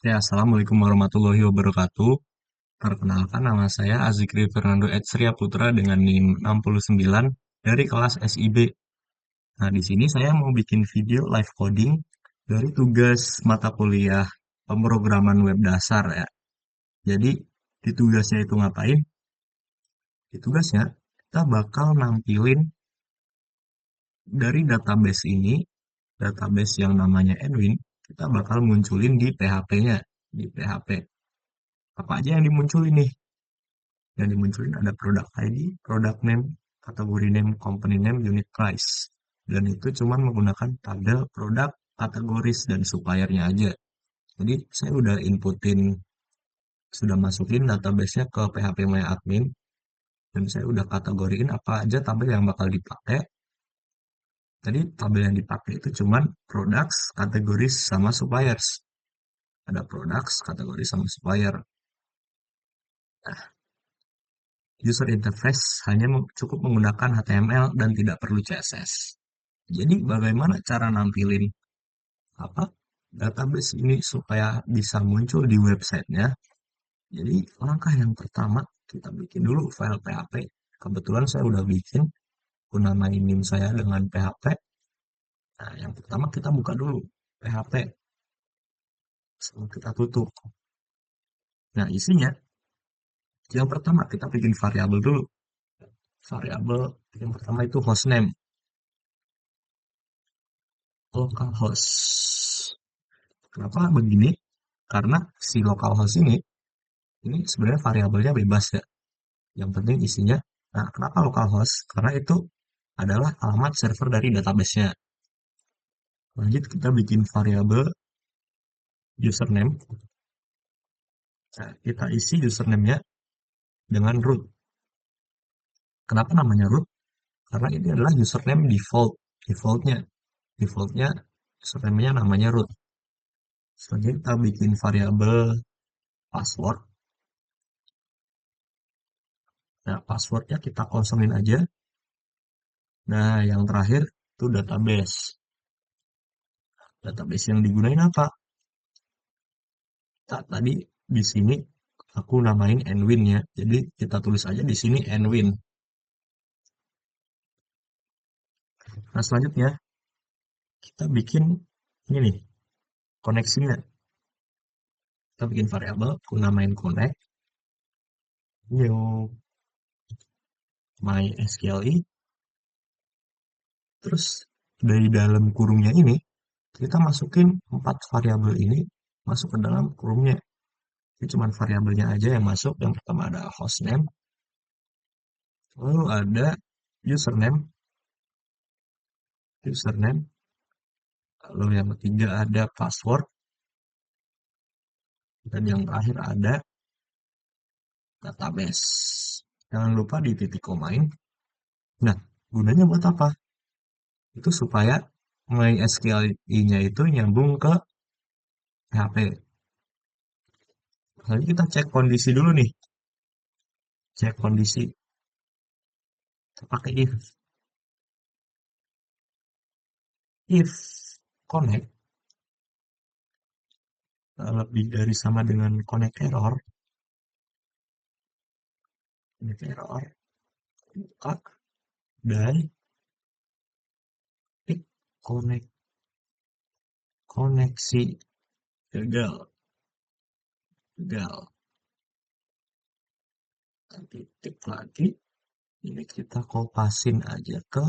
Ya, Assalamualaikum warahmatullahi wabarakatuh. Perkenalkan nama saya Azikri Fernando Etsria Putra dengan NIM 69 dari kelas SIB. Nah, di sini saya mau bikin video live coding dari tugas mata kuliah pemrograman web dasar ya. Jadi, di tugasnya itu ngapain? Di tugasnya kita bakal nampilin dari database ini, database yang namanya Edwin, kita bakal munculin di PHP-nya, di PHP. Apa aja yang dimunculin nih? Yang dimunculin ada product ID, product name, kategori name, company name, unit price. Dan itu cuma menggunakan tabel produk, kategoris, dan suppliernya aja. Jadi saya udah inputin, sudah masukin database-nya ke PHP My Admin, dan saya udah kategoriin apa aja tabel yang bakal dipakai. Tadi tabel yang dipakai itu cuman products, kategoris, sama suppliers. Ada products, kategoris, sama supplier. User interface hanya cukup menggunakan HTML dan tidak perlu CSS. Jadi bagaimana cara nampilin apa database ini supaya bisa muncul di websitenya? Jadi langkah yang pertama kita bikin dulu file PHP. Kebetulan saya udah bikin, aku namain NIM saya dengan PHP. Nah, yang pertama kita buka dulu PHP, sebelum kita tutup. Nah, isinya yang pertama kita bikin variabel dulu. Variabel yang pertama itu hostname, localhost. Kenapa begini? Karena si localhost ini sebenarnya variabelnya bebas ya. Yang penting isinya. Nah, kenapa localhost? Karena itu adalah alamat server dari database-nya. Lanjut kita bikin variabel username. Nah, kita isi username-nya dengan root. Kenapa namanya root? Karena ini adalah username default. Defaultnya. Defaultnya username-nya namanya root. Selanjutnya kita bikin variabel password. Nah, passwordnya kita kosongin aja. Nah, yang terakhir itu database. Database yang digunain apa? Tadi di sini aku namain Enwin ya. Jadi kita tulis aja di sini Enwin. Nah, selanjutnya kita bikin ini nih, koneksinya. Kita bikin variabel, aku namain connect, new MySQLi. Terus dari dalam kurungnya ini kita masukin 4 variabel ini masuk ke dalam kurungnya. Ini cuma variabelnya aja yang masuk. Yang pertama ada hostname, lalu ada username, username, lalu yang ketiga ada password, dan yang terakhir ada database. Jangan lupa di titik komain. Nah, gunanya buat apa? Itu supaya MySQL-nya itu nyambung ke PHP. Lalu kita cek kondisi dulu nih. Cek kondisi. Kita pakai if. If connect lebih dari sama dengan connect error. Connect error. Buka. Dan klik connect. Koneksi gagal. Gagal. Nanti tik lagi. Ini kita kopasin aja ke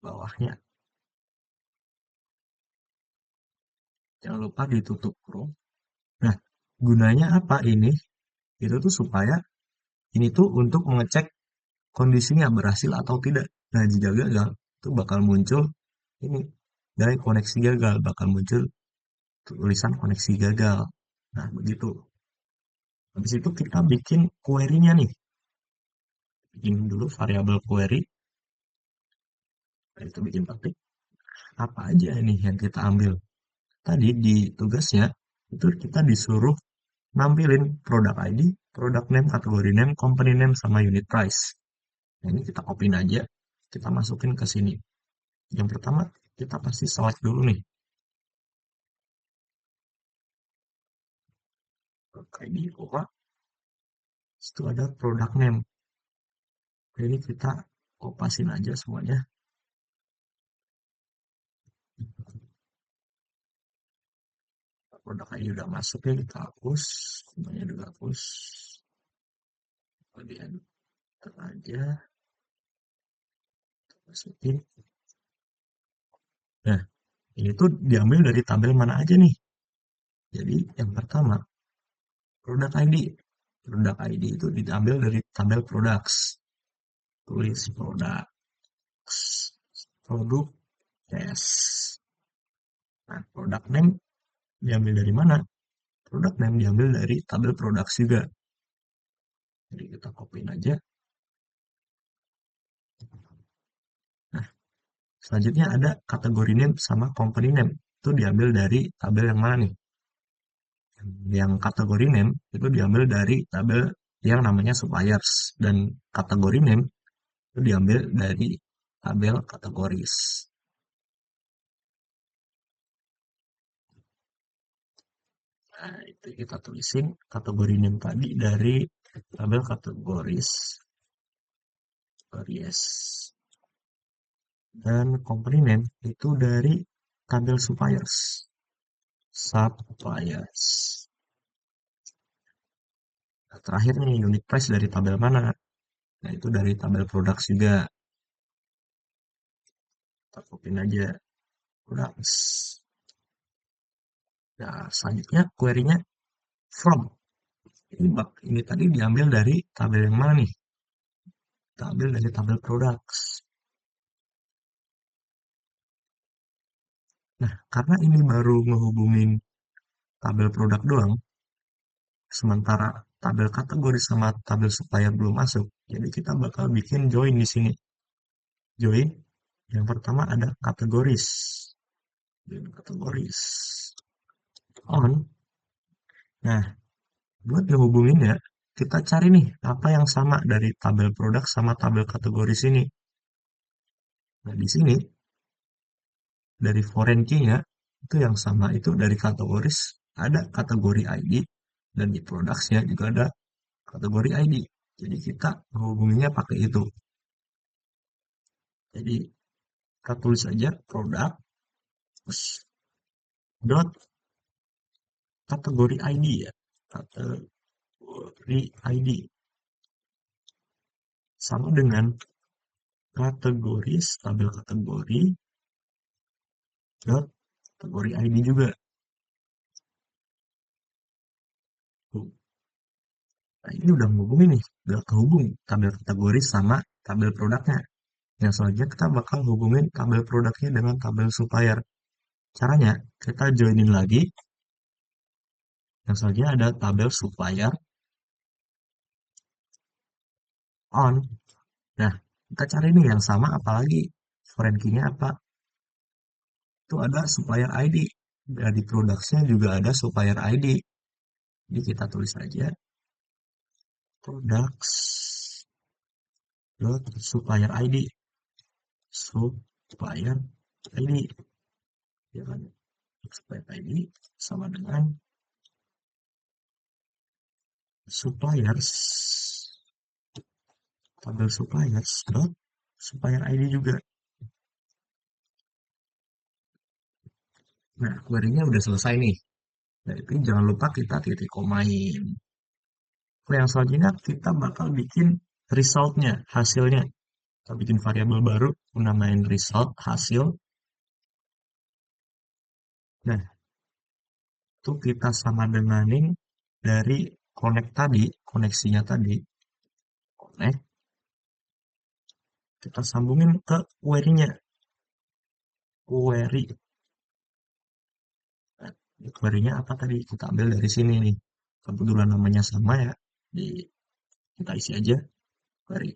bawahnya. Jangan lupa ditutup kurung. Nah, gunanya apa ini? Itu tuh supaya ini tuh untuk mengecek kondisinya berhasil atau tidak. Nah, jika gagal, itu bakal muncul ini dari koneksi gagal, bakal muncul tulisan koneksi gagal. Nah, begitu. Habis itu kita bikin query-nya nih. Bikin dulu variabel query. Nah, itu bikin topik. Apa aja ini yang kita ambil? Tadi di tugasnya, itu kita disuruh nampilin product ID, product name, kategori name, company name, sama unit price. Nah, ini kita copy aja, kita masukin ke sini. Yang pertama, kita pasti select dulu nih. ID, koma, itu ada product name. Ini kita kopasin aja semuanya. Produk ID udah masuk ya, kita hapus, semuanya udah hapus. Kemudian kita aja masukin. Nah, ini tuh diambil dari tabel mana aja nih? Jadi yang pertama, produk ID. Produk ID itu diambil dari tabel products. Tulis products. Produk test. Nah, produk name diambil dari mana? Produk name diambil dari tabel products juga. Jadi kita copyin aja. Nah, selanjutnya ada kategori name sama company name. Itu diambil dari tabel yang mana nih? Yang kategori name itu diambil dari tabel yang namanya suppliers. Dan kategori name itu diambil dari tabel kategoris. Nah, itu kita tulisin kategori name tadi dari tabel kategoris. Yes. Dan company name itu dari tabel suppliers. Suppliers. Nah, terakhir nih unit price dari tabel mana? Nah, itu dari tabel products juga. Kita copyin aja products. Nah, selanjutnya query-nya from. Ini tadi diambil dari tabel yang mana nih? Tabel dari tabel products. Nah, karena ini baru ngehubungin tabel produk doang, sementara tabel kategori sama tabel supplier belum masuk, jadi kita bakal bikin join di sini. Join yang pertama ada kategoris. Join kategoris. On. Nah, buat ngehubungin ya, kita cari nih apa yang sama dari tabel produk sama tabel kategoris ini. Nah, di sini dari foreign key-nya itu yang sama itu dari kategoris ada kategori ID dan di products-nya juga ada kategori ID. Jadi kita menghubunginya pakai itu. Jadi kita tulis aja produk dot kategori ID ya. Kategori ID sama dengan kategoris tabel kategori dot kategori ID juga. Tuh. Nah, ini udah menghubungi nih, udah kehubung tabel kategori sama tabel produknya. Yang selanjutnya kita bakal hubungin tabel produknya dengan tabel supplier. Caranya, kita joinin lagi. Yang selanjutnya ada tabel supplier on. Nah, kita cari nih yang sama apalagi. Foreign key-nya apa? Itu ada supplier ID. Dari products-nya juga ada supplier ID. Jadi kita tulis aja products dot supplier ID. Supplier ID. Ya kan? Supplier ID sama dengan suppliers. Tabel suppliers dot supplier ID juga. Nah, query-nya udah selesai nih. Jadi jangan lupa kita titik komain. Nah, yang selanjutnya kita bakal bikin result-nya, hasilnya. Kita bikin variabel baru, namain result, hasil. Nah, itu kita sama denganin dari connect tadi, koneksinya tadi. Connect, kita sambungin ke query-nya. Query. Nah, query-nya apa tadi? Kita ambil dari sini nih. Kebetulan namanya sama ya. Kita isi aja query.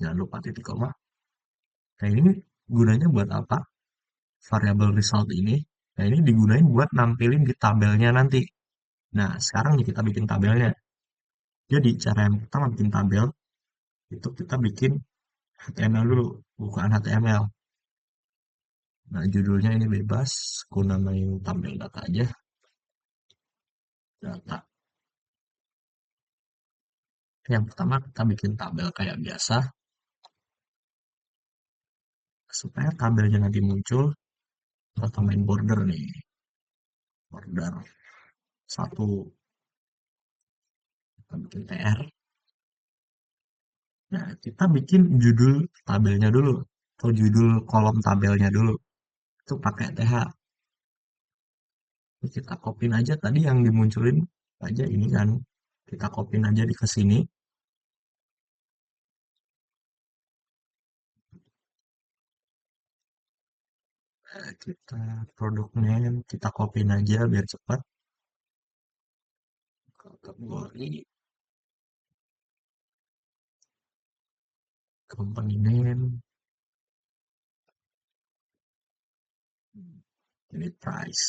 Jangan lupa titik koma. Nah, ini gunanya buat apa? Variable result ini. Nah, ini digunain buat nampilin di tabelnya nanti. Nah, sekarang nih kita bikin tabelnya. Jadi, cara yang pertama bikin tabel, itu kita bikin HTML dulu, bukaan HTML. Nah, judulnya ini bebas, aku namain tabel data aja. Data. Yang pertama kita bikin tabel kayak biasa, supaya tabelnya nanti muncul, kita tambahin border nih, border satu, kita bikin TR. Nah, kita bikin judul tabelnya dulu, atau judul kolom tabelnya dulu, itu pakai TH. Ini kita kopin aja tadi yang dimunculin aja ini kan, kita kopin aja di ke sini. Kita produk name, kita kopin aja biar cepat. Kategori, company name, ini price.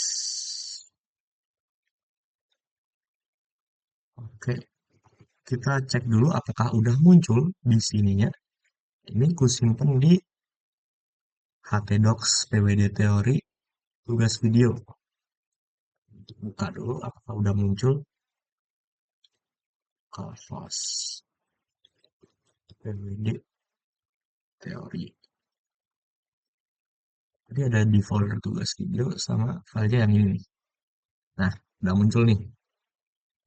Oke, kita cek dulu apakah udah muncul di sininya. Ini kusimpen di htdocs pwd teori tugas video. Buka dulu apakah udah muncul. Canvas pwd teori. Jadi ada di folder tugas video sama filenya yang ini nih. Nah, udah muncul nih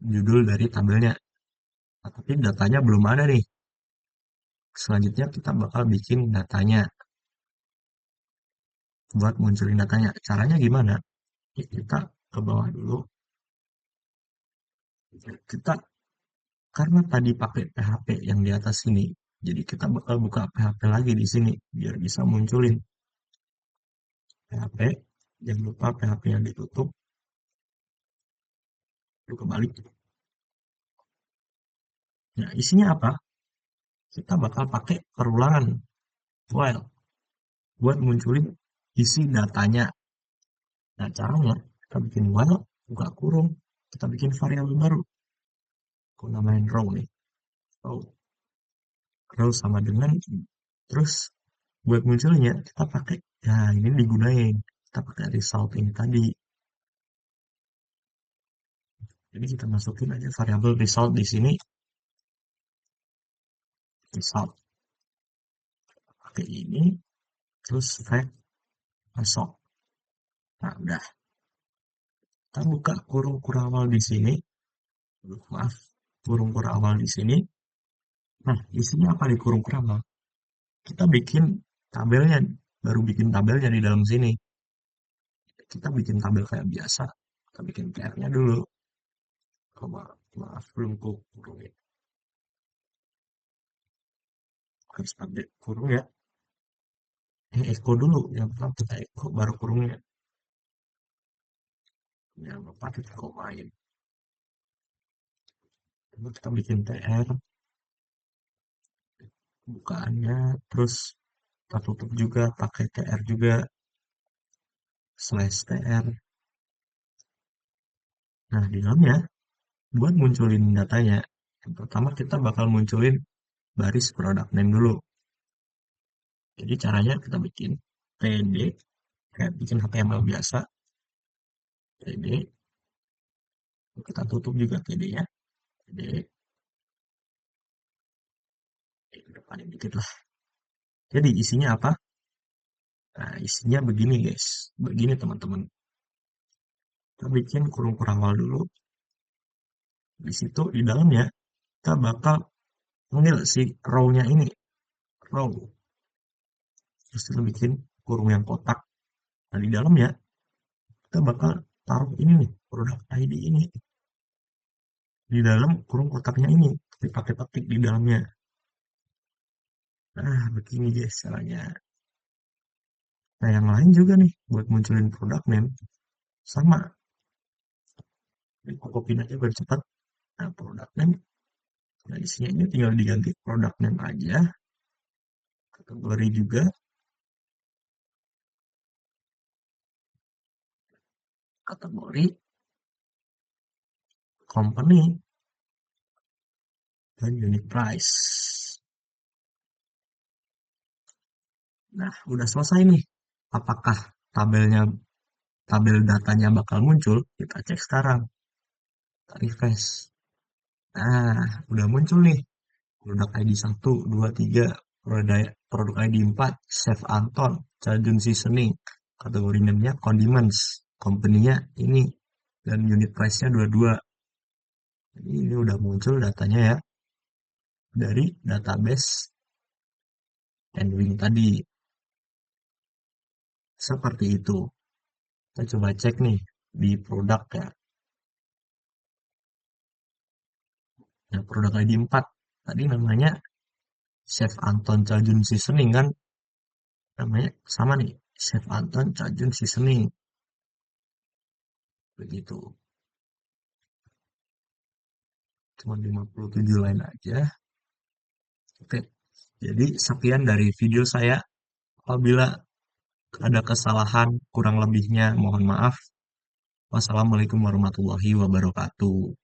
judul dari tabelnya. Nah, tapi datanya belum ada nih. Selanjutnya kita bakal bikin datanya. Buat munculin datanya. Caranya gimana? Ya, kita ke bawah dulu. Kita karena tadi pakai PHP yang di atas sini, jadi kita bakal buka PHP lagi di sini biar bisa munculin PHP. Jangan lupa PHP yang ditutup. Lalu kembali. Nah, isinya apa? Kita bakal pakai perulangan while buat munculin isi datanya. Nah, caranya kita bikin while, buka kurung, kita bikin variabel baru. Aku namain row nih. Row sama dengan terus buat munculnya kita pakai, ya ini digunain, kita pakai result ini tadi. Jadi kita masukin aja variabel result di sini, result pakai ini, terus fact masuk. Nah udah, kita buka kurung awal di sini. Maaf, kurung awal di sini. Nah, isinya apa di kurung awal? Kita bikin tabelnya, baru bikin tabelnya di dalam sini. Kita bikin tabel kayak biasa. Kita bikin PR-nya dulu. Oh, maaf, belum kurung ya. Harus update kurung ya. Echo dulu. Yang pertama kita echo, baru kurungnya. Yang lupa kita komain. Lalu kita bikin TR. Bukaannya. Terus kita tutup juga pakai TR juga. Slash TR. Nah, di dalamnya buat munculin datanya, yang pertama kita bakal munculin baris product name dulu. Jadi caranya kita bikin td, kayak bikin HTML biasa, td, kita tutup juga td-nya, td, depanin dikit lah. Jadi isinya apa? Nah, isinya begini guys, begini teman-teman. Kita bikin kurung awal dulu. Di situ di dalamnya kita bakal panggil si row-nya ini, row. Terus kita bikin kurung yang kotak. Nah, di dalamnya kita bakal taruh ini nih, produk ID ini. Di dalam kurung kotaknya ini, tapi pakai petik di dalamnya. Nah, begini guys caranya. Nah, yang lain juga nih, buat munculin produk name, sama. Ini kopin aja biar cepat. Nah, produk name, nah isinya ini tinggal diganti produk name aja. Kategori juga. Kategori, company, dan unit price. Nah, udah selesai nih. Apakah tabel datanya bakal muncul? Kita cek sekarang. Kita refresh. Nah, udah muncul nih. Produk ID 1, 2, 3, produk ID 4, Chef Anton, Cajun Seasoning, kategori namanya Condiments, company-nya ini, dan unit price-nya 22. Ini udah muncul datanya ya, dari database Endwing tadi, seperti itu. Kita coba cek nih, di produk ya, nah, produk ID 4, tadi namanya Chef Anton Cajun Seasoning kan, namanya sama nih, Chef Anton Cajun Seasoning, begitu. Cuma 57 line aja. Oke, jadi sekian dari video saya. Apabila ada kesalahan, kurang lebihnya mohon maaf. Wassalamualaikum warahmatullahi wabarakatuh.